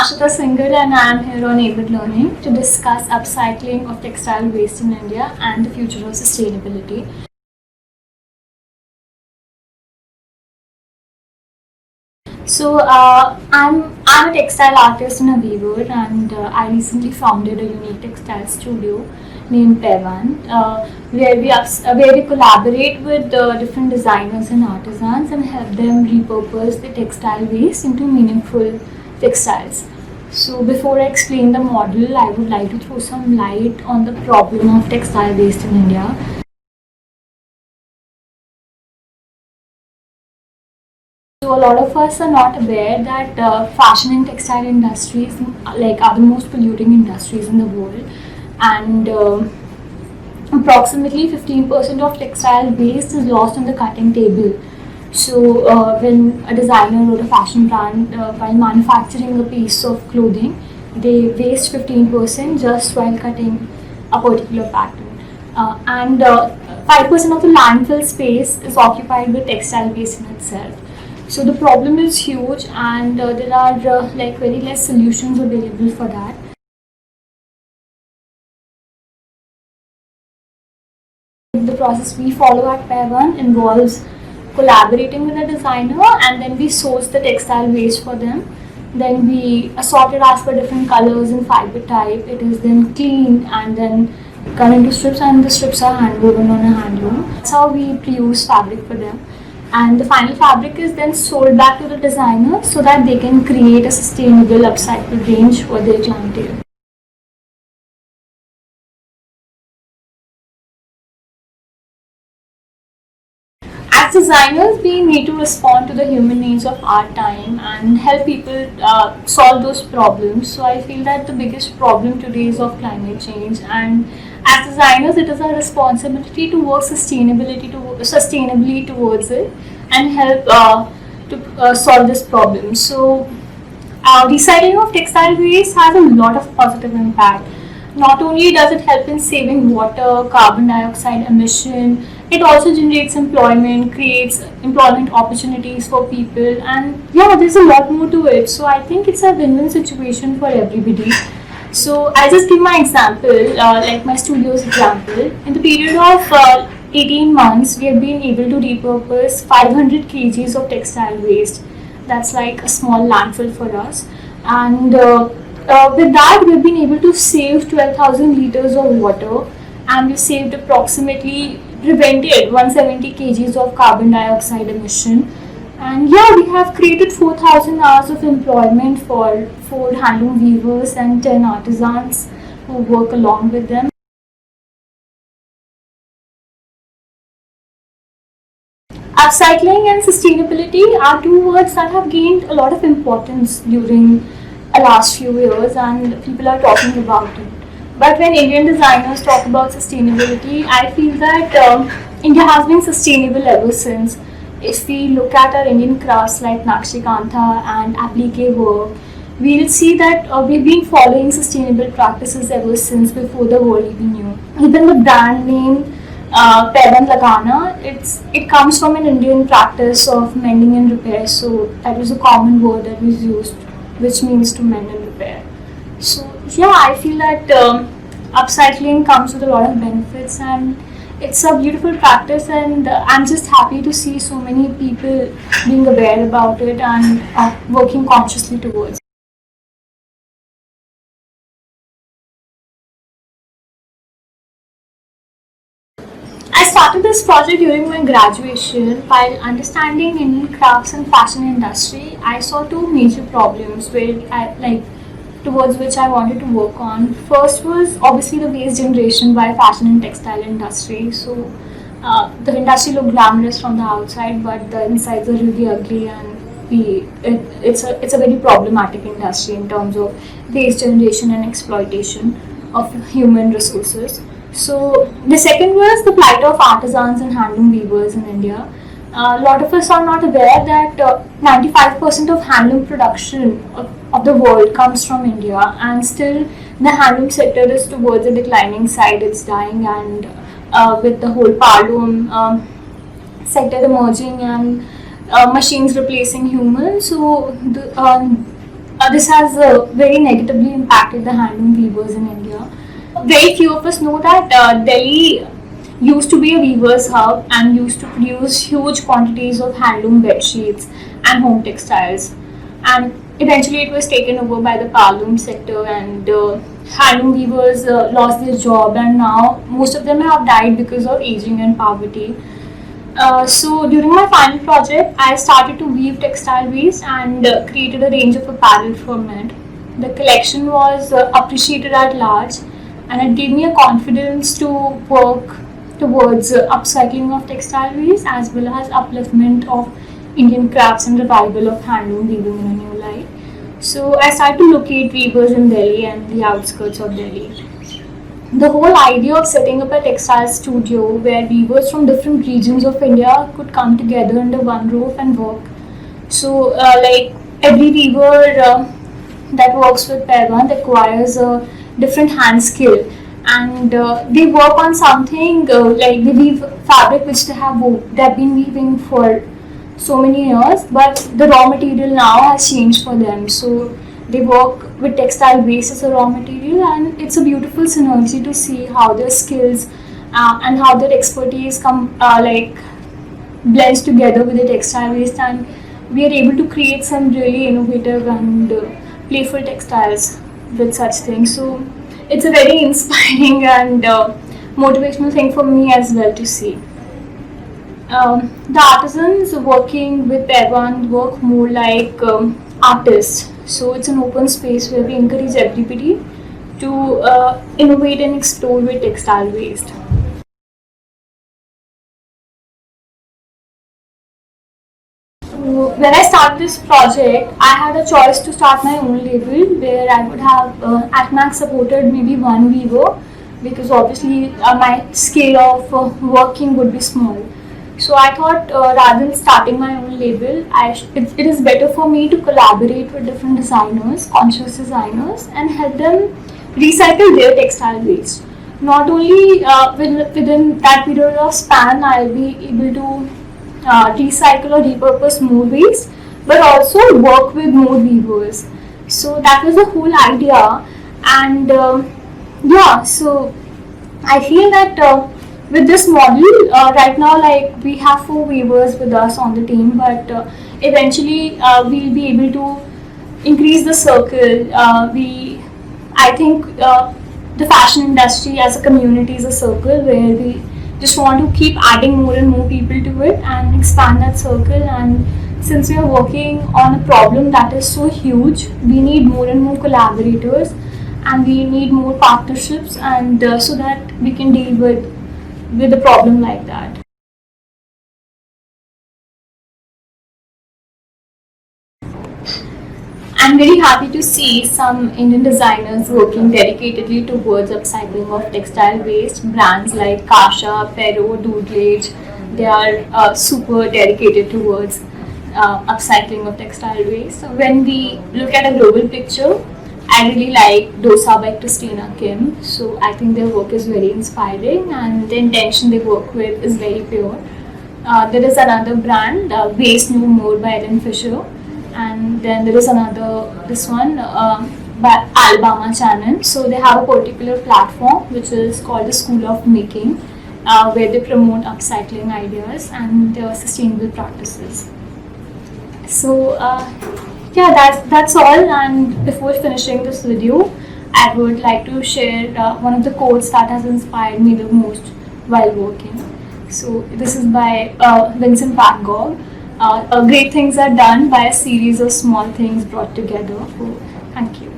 Ashita Singhal and I am here on Avid Learning to discuss upcycling of textile waste in India and the future of sustainability. I'm a textile artist and a weaver, and I recently founded a unique textile studio named Paiwand, where we collaborate with different designers and artisans and help them repurpose the textile waste into meaningful textiles. So before I explain the model, I would like to throw some light on the problem of textile waste in India. So a lot of us are not aware that fashion and textile industries are the most polluting industries in the world, and approximately 15% of textile waste is lost on the cutting table. So when a designer or a fashion brand, while manufacturing a piece of clothing, they waste 15% just while cutting a particular pattern. And 5% of the landfill space is occupied with textile waste in itself. So the problem is huge, and there are very less solutions available for that. The process we follow at Paiwand involves collaborating with a designer, and then we source the textile waste for them. Then we sort it as per different colors and fiber type. It is then cleaned and then cut into strips, and the strips are hand woven on a hand loom. That's how we produce fabric for them. And the final fabric is then sold back to the designer so that they can create a sustainable upcycled range for their clientele. As designers, we need to respond to the human needs of our time and help people solve those problems. So I feel that the biggest problem today is of climate change, and as designers, it is our responsibility to work sustainably towards it and help to solve this problem. So recycling of textile waste has a lot of positive impact. Not only does it help in saving water, carbon dioxide emission, it also generates employment, creates employment opportunities for people, and yeah, there's a lot more to it. So I think it's a win-win situation for everybody. So I'll just give my example, like my studio's example. In the period of 18 months, we have been able to repurpose 500 kgs of textile waste. That's like a small landfill for us. And with that, we've been able to save 12,000 liters of water, and we've saved prevented 170 kgs of carbon dioxide emission. And yeah, we have created 4,000 hours of employment for 4 handloom weavers and 10 artisans who work along with them. Upcycling and sustainability are two words that have gained a lot of importance during the last few years, and people are talking about it. But when Indian designers talk about sustainability, I feel that India has been sustainable ever since. If we look at our Indian crafts like Nakshi Kantha and applique work, we'll see that we've been following sustainable practices ever since before the world even knew. Even the brand name Paiwand Lagana, it comes from an Indian practice of mending and repair. So that was a common word that was used, which means to mend and repair. So yeah, I feel that upcycling comes with a lot of benefits, and it's a beautiful practice, and I'm just happy to see so many people being aware about it and working consciously towards it. I started this project during my graduation. While understanding Indian crafts and fashion industry, I saw two major problems towards which I wanted to work on. First was obviously the waste generation by fashion and textile industry. So the industry looked glamorous from the outside, but the insides are really ugly, and it's a very problematic industry in terms of waste generation and exploitation of human resources. So the second was the plight of artisans and handloom weavers in India. A lot of us are not aware that 95% of handloom production of the world comes from India, and still the handloom sector is towards a declining side. It's dying, and with the whole powerloom sector emerging and machines replacing humans, so this has very negatively impacted the handloom weavers in India. Very few of us know that Delhi used to be a weaver's hub and used to produce huge quantities of handloom bed sheets and home textiles. And eventually it was taken over by the powerloom sector, and handloom weavers lost their job, and now most of them have died because of aging and poverty. So during my final project, I started to weave textile waste and created a range of apparel from it. The collection was appreciated at large, and it gave me a confidence to work towards upcycling of textile waste as well as upliftment of Indian crafts and revival of handloom weaving in a new light. So I started to locate weavers in Delhi and the outskirts of Delhi. The whole idea of setting up a textile studio where weavers from different regions of India could come together under one roof and work. So, like every weaver that works with Paiwand acquires a different hand skill, and they work on something like they weave fabric which they've been weaving for so many years, but the raw material now has changed for them. So they work with textile waste as a raw material, and it's a beautiful synergy to see how their skills and how their expertise blends together with the textile waste, and we are able to create some really innovative and playful textiles with such things. So it's a very inspiring and motivational thing for me as well to see. The artisans working with Paiwand work more like artists. So it's an open space where we encourage everybody to innovate and explore with textile waste. So when I started this project, I had a choice to start my own label where I would have at max supported maybe one weaver, because obviously my scale of working would be small. So I thought rather than starting my own label, it is better for me to collaborate with different designers, conscious designers, and help them recycle their textile waste. Not only within that period of span, I'll be able to recycle or repurpose more waste, but also work with more weavers. So that was the whole idea, and so I feel that with this model, right now, like we have 4 weavers with us on the team, but eventually we'll be able to increase the circle. I think the fashion industry as a community is a circle where we just want to keep adding more and more people to it and expand that circle. And since we are working on a problem that is so huge, we need more and more collaborators, and we need more partnerships, and so that we can deal with a problem like that. I'm very happy to see some Indian designers working dedicatedly towards upcycling of textile waste. Brands like Kasha, Pero, Doodlage, they are super dedicated towards upcycling of textile waste. So when we look at a global picture, I really like Dosa by Christina Kim. So I think their work is very inspiring, and the intention they work with is very pure. There is another brand, Waste No More by Ellen Fisher, and then there is this one by Alabama Channel. So they have a particular platform which is called the School of Making, where they promote upcycling ideas and sustainable practices. So that's all. And before finishing this video, I would like to share one of the quotes that has inspired me the most while working. So this is by Vincent Van Gogh. Great things are done by a series of small things brought together. So, thank you.